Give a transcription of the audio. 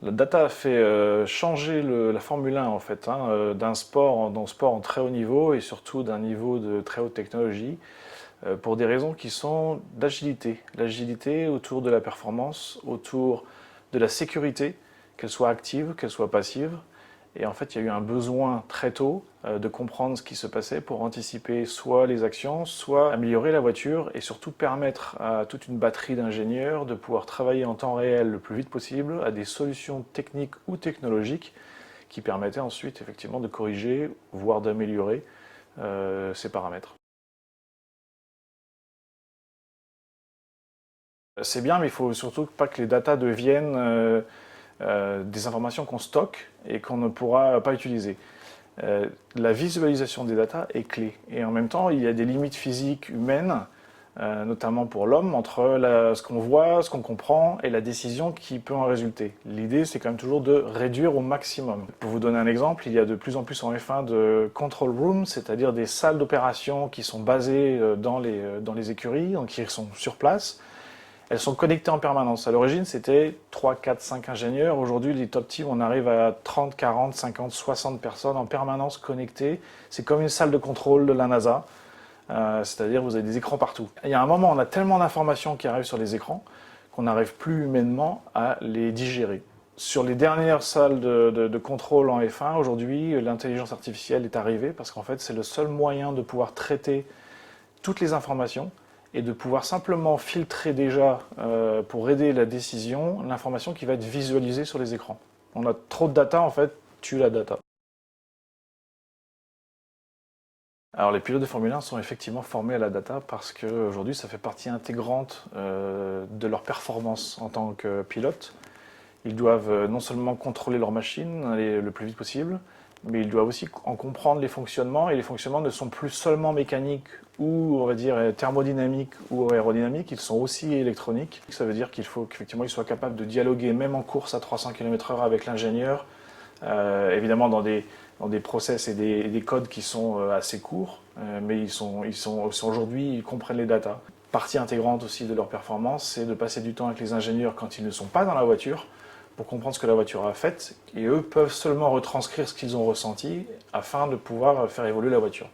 La data a fait changer la Formule 1 en fait, hein, d'un sport en très haut niveau et surtout d'un niveau de très haute technologie, pour des raisons qui sont d'agilité. L'agilité autour de la performance, autour de la sécurité, qu'elle soit active, qu'elle soit passive. Et en fait, il y a eu un besoin très tôt de comprendre ce qui se passait pour anticiper soit les actions, soit améliorer la voiture et surtout permettre à toute une batterie d'ingénieurs de pouvoir travailler en temps réel le plus vite possible à des solutions techniques ou technologiques qui permettaient ensuite effectivement de corriger, voire d'améliorer ces paramètres. C'est bien, mais il faut surtout pas que les datas deviennent des informations qu'on stocke et qu'on ne pourra pas utiliser. La visualisation des datas est clé. Et en même temps, il y a des limites physiques humaines, notamment pour l'homme, entre ce qu'on voit, ce qu'on comprend et la décision qui peut en résulter. L'idée, c'est quand même toujours de réduire au maximum. Pour vous donner un exemple, il y a de plus en plus en F1 de control rooms, c'est-à-dire des salles d'opération qui sont basées dans les écuries, donc qui sont sur place. Elles sont connectées en permanence. À l'origine, c'était 3, 4, 5 ingénieurs. Aujourd'hui, les top teams, on arrive à 30, 40, 50, 60 personnes en permanence connectées. C'est comme une salle de contrôle de la NASA. C'est-à-dire, vous avez des écrans partout. Il y a un moment, on a tellement d'informations qui arrivent sur les écrans qu'on n'arrive plus humainement à les digérer. Sur les dernières salles de contrôle en F1, aujourd'hui, l'intelligence artificielle est arrivée parce qu'en fait, c'est le seul moyen de pouvoir traiter toutes les informations et de pouvoir simplement filtrer déjà, pour aider la décision, l'information qui va être visualisée sur les écrans. On a trop de data, en fait, tue la data. Alors les pilotes de Formule 1 sont effectivement formés à la data parce qu'aujourd'hui ça fait partie intégrante de leur performance en tant que pilote. Ils doivent non seulement contrôler leur machine, aller le plus vite possible, mais ils doivent aussi en comprendre les fonctionnements, et les fonctionnements ne sont plus seulement mécaniques ou on va dire thermodynamiques ou aérodynamiques, ils sont aussi électroniques. Ça veut dire qu'il faut qu'effectivement ils soient capables de dialoguer même en course à 300 km/h avec l'ingénieur, évidemment dans des process et des codes qui sont assez courts, mais aujourd'hui ils comprennent les datas. Partie intégrante aussi de leur performance, c'est de passer du temps avec les ingénieurs quand ils ne sont pas dans la voiture, pour comprendre ce que la voiture a fait, et eux peuvent seulement retranscrire ce qu'ils ont ressenti afin de pouvoir faire évoluer la voiture.